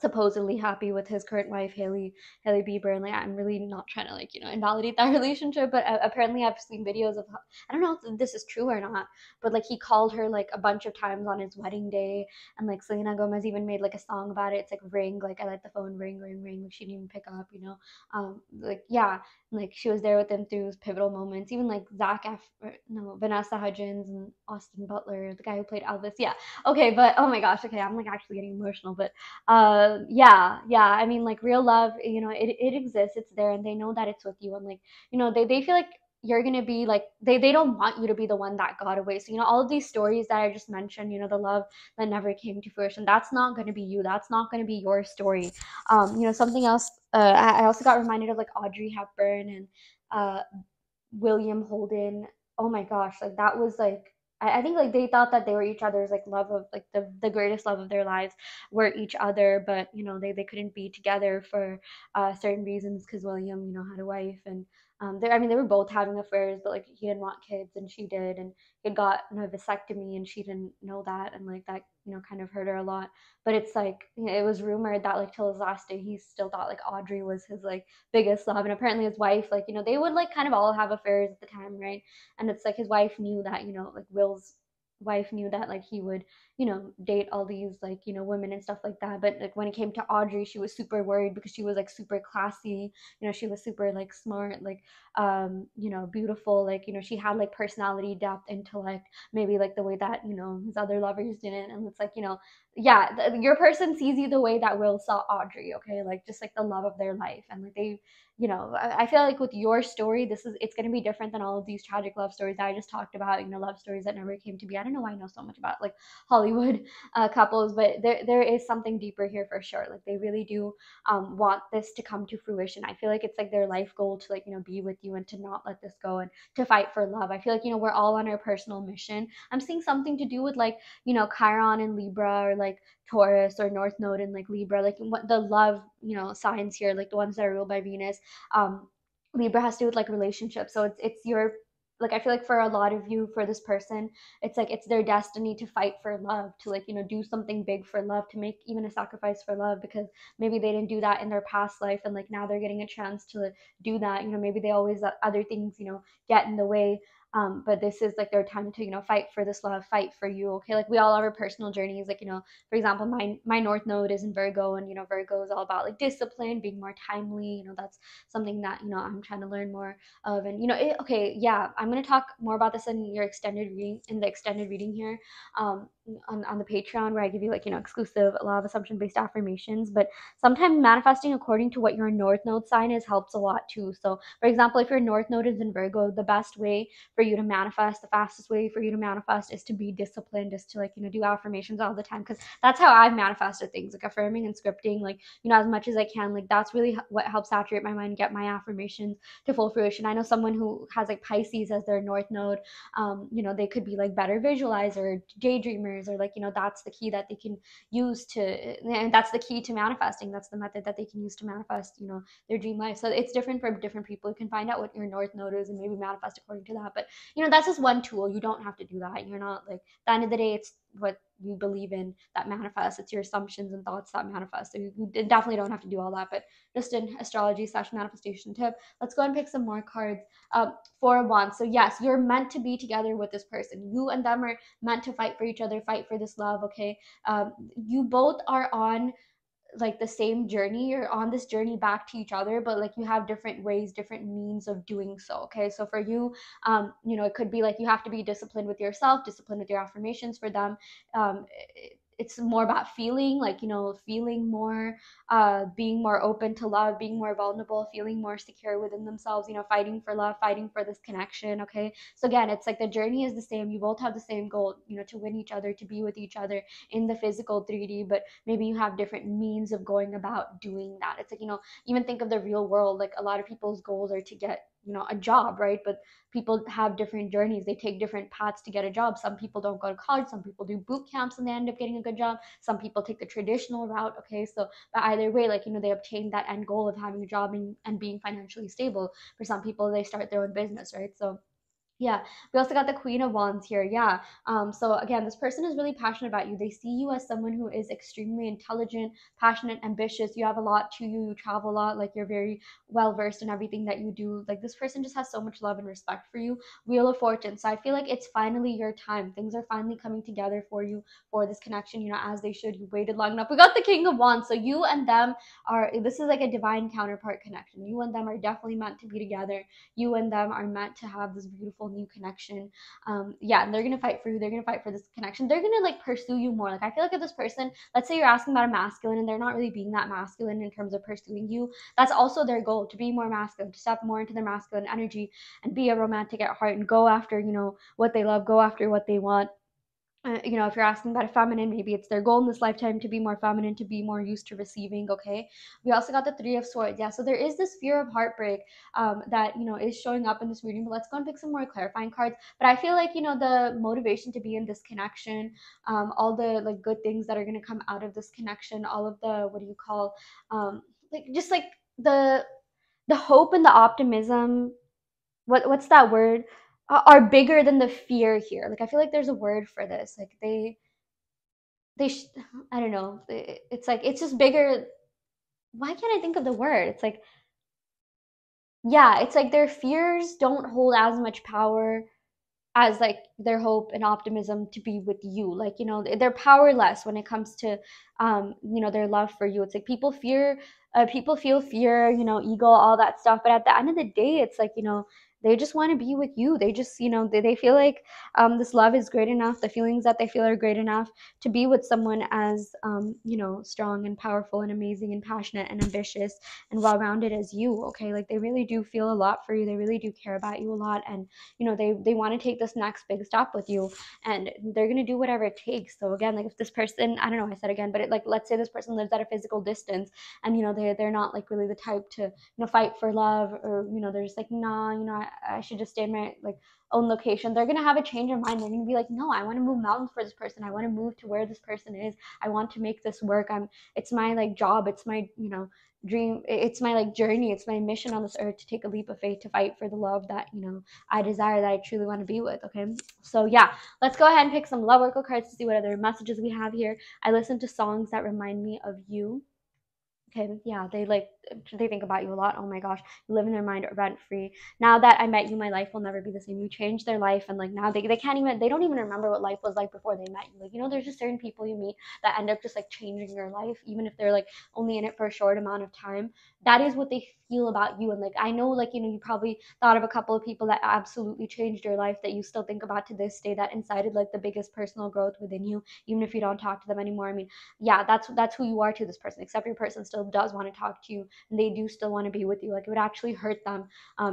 supposedly happy with his current wife Haley Bieber, and like I'm really not trying to like invalidate that relationship, but apparently I've seen videos of I don't know if this is true or not, but like he called her like a bunch of times on his wedding day, and like Selena Gomez even made like a song about it. It's like ring, like I let the phone ring ring ring, like she didn't even pick up, like yeah, like she was there with him through pivotal moments. Even like Vanessa Hudgens and Austin Butler, the guy who played Elvis. Yeah, okay, but oh my gosh, okay, I'm like actually getting emotional. But yeah, I mean like real love, it exists, it's there, and they know that it's with you. And like they feel like you're gonna be like they don't want you to be the one that got away. So all of these stories that I just mentioned, the love that never came to fruition, that's not gonna be you, that's not gonna be your story. Something else, I also got reminded of like Audrey Hepburn and uh William Holden. Oh my gosh, like that was like I think like they thought that they were each other's like love of like the greatest love of their lives were each other, but they couldn't be together for certain reasons because William had a wife. And they were both having affairs, but like he didn't want kids and she did, and he had got a vasectomy and she didn't know that, and like that kind of hurt her a lot. But it's like it was rumored that like till his last day he still thought like Audrey was his like biggest love. And apparently his wife, like they would like kind of all have affairs at the time, right? And it's like his wife knew that like Will's wife knew that like he would date all these like women and stuff like that. But like when it came to Audrey, she was super worried because she was like super classy, she was super like smart, like beautiful, like she had like personality, depth, intellect, maybe like the way that his other lovers didn't. And it's like yeah, your person sees you the way that Will saw Audrey. Okay, like just like the love of their life. And like they I feel like with your story, it's going to be different than all of these tragic love stories that I just talked about, love stories that never came to be. I don't know why I know so much about like Hollywood couples, but there is something deeper here for sure. Like they really do want this to come to fruition. I feel like it's like their life goal to like be with you and to not let this go and to fight for love. I feel like we're all on our personal mission. I'm seeing something to do with like Chiron and Libra, or like Taurus or North Node in like Libra, like what the love signs here, like the ones that are ruled by Venus. Libra has to do with like relationships, so it's your, like I feel like for a lot of you, for this person, it's like it's their destiny to fight for love, to like do something big for love, to make even a sacrifice for love, because maybe they didn't do that in their past life, and like now they're getting a chance to do that. Maybe they always let other things get in the way. But this is like their time to fight for this love, fight for you. Okay, like we all have our personal journeys. Like for example, my North Node is in Virgo, and Virgo is all about like discipline, being more timely. That's something that I'm trying to learn more of. And okay, yeah, I'm going to talk more about this in your extended reading, in the extended reading here. on the Patreon, where I give you like, exclusive law of assumption based affirmations. But sometimes manifesting according to what your north node sign is helps a lot too. So for example, if your north node is in Virgo, the best way for you to manifest, the fastest way for you to manifest is to be disciplined, is to like, do affirmations all the time, because that's how I've manifested things, like affirming and scripting, like, as much as I can. Like that's really what helps saturate my mind, get my affirmations to full fruition. I know someone who has like Pisces as their north node, they could be like better visualizer, daydreamers, or like, that's the key that they can use to, and that's the key to manifesting. That's the method that they can use to manifest, their dream life. So it's different for different people. You can find out what your north node is and maybe manifest according to that. But that's just one tool. You don't have to do that. You're not like, at the end of the day, it's what you believe in that manifests. It's your assumptions and thoughts that manifest. So you definitely don't have to do all that. But just an astrology / manifestation tip. Let's go and pick some more cards. Four of Wands. So yes, you're meant to be together with this person. You and them are meant to fight for each other, fight for this love. Okay. You both are on like the same journey. You're on this journey back to each other, but like you have different ways, different means of doing so. Okay, so for you, it could be like you have to be disciplined with yourself, disciplined with your affirmations. For them, it's more about feeling like, feeling more, being more open to love, being more vulnerable, feeling more secure within themselves, fighting for love, fighting for this connection. Okay, so again, it's like the journey is the same. You both have the same goal, to win each other, to be with each other in the physical 3D, but maybe you have different means of going about doing that. It's like, even think of the real world. Like a lot of people's goals are to get, a job, right? But people have different journeys. They take different paths to get a job. Some people don't go to college. Some people do boot camps and they end up getting a good job. Some people take the traditional route. Okay, so but either way, like, they obtain that end goal of having a job and being financially stable. For some people, they start their own business, right? So yeah, we also got the Queen of Wands here. Yeah. So again, this person is really passionate about you. They see you as someone who is extremely intelligent, passionate, ambitious. You have a lot to you. You travel a lot. Like you're very well versed in everything that you do. Like this person just has so much love and respect for you. Wheel of Fortune. So I feel like it's finally your time. Things are finally coming together for you, for this connection, as they should. You waited long enough. We got the King of Wands. So you and them are, this is like a divine counterpart connection. You and them are definitely meant to be together. You and them are meant to have this beautiful new connection. Yeah, and they're gonna fight for you. They're gonna fight for this connection. They're gonna like pursue you more. Like I feel like if this person, let's say you're asking about a masculine and they're not really being that masculine in terms of pursuing you, that's also their goal, to be more masculine, to step more into their masculine energy and be a romantic at heart and go after, what they love, go after what they want. If you're asking about a feminine, maybe it's their goal in this lifetime to be more feminine, to be more used to receiving. Okay, we also got the Three of Swords. Yeah, so there is this fear of heartbreak that is showing up in this reading. But let's go and pick some more clarifying cards. But I feel like the motivation to be in this connection, all the like good things that are going to come out of this connection, all of the, what do you call, like just like the hope and the optimism, what's that word, are bigger than the fear here. Like I feel like there's a word for this. Like they I don't know. It's like it's just bigger. Why can't I think of the word? It's like, yeah, it's like their fears don't hold as much power as like their hope and optimism to be with you. Like they're powerless when it comes to their love for you. It's like people feel fear, ego, all that stuff, but at the end of the day, it's like they just want to be with you. They just they feel like this love is great enough, the feelings that they feel are great enough to be with someone as strong and powerful and amazing and passionate and ambitious and well-rounded as you. Okay, like they really do feel a lot for you. They really do care about you a lot, and they want to take this next big step with you, and they're going to do whatever it takes. So again, like if this person, I don't know, I said again, but like let's say this person lives at a physical distance and they're not like really the type to fight for love, or they're just like, nah, I should just stay in my like own location. They're going to have a change of mind. They're going to be like, no, I want to move mountains for this person. I want to move to where this person is. I want to make this work. It's my like job, it's my dream, it's my like journey, it's my mission on this earth to take a leap of faith, to fight for the love that I desire, that I truly want to be with. Okay, so yeah, let's go ahead and pick some love oracle cards to see what other messages we have here. I listen to songs that remind me of you. Okay, yeah, they think about you a lot. Oh my gosh, you live in their mind rent free. Now that I met you, my life will never be the same. You changed their life, and like now they can't even, they don't even remember what life was like before they met you. Like, you know, there's just certain people you meet that end up just like changing your life, even if they're like only in it for a short amount of time. That is what they feel about you. And like I know, like, you know, you probably thought of a couple of people that absolutely changed your life that you still think about to this day, that incited like the biggest personal growth within you, even if you don't talk to them anymore. I mean, yeah, that's who you are to this person, except your person still does want to talk to you and they do still want to be with you. Like, it would actually hurt them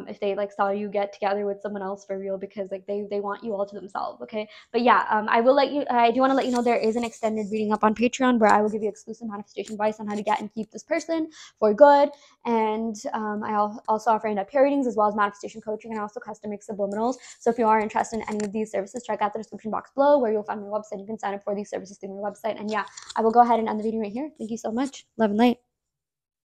if they like saw you get together with someone else for real, because like they want you all to themselves. Okay, but yeah, I do want to let you know there is an extended reading up on Patreon where I will give you exclusive manifestation advice on how to get and keep this person for good. And also offer in-depth pair readings as well as manifestation coaching, and also custom mixed subliminals. So if you are interested in any of these services, check out the description box below where you'll find my website. You can sign up for these services through my website. And yeah, I will go ahead and end the video right here. Thank you so much. Love and light.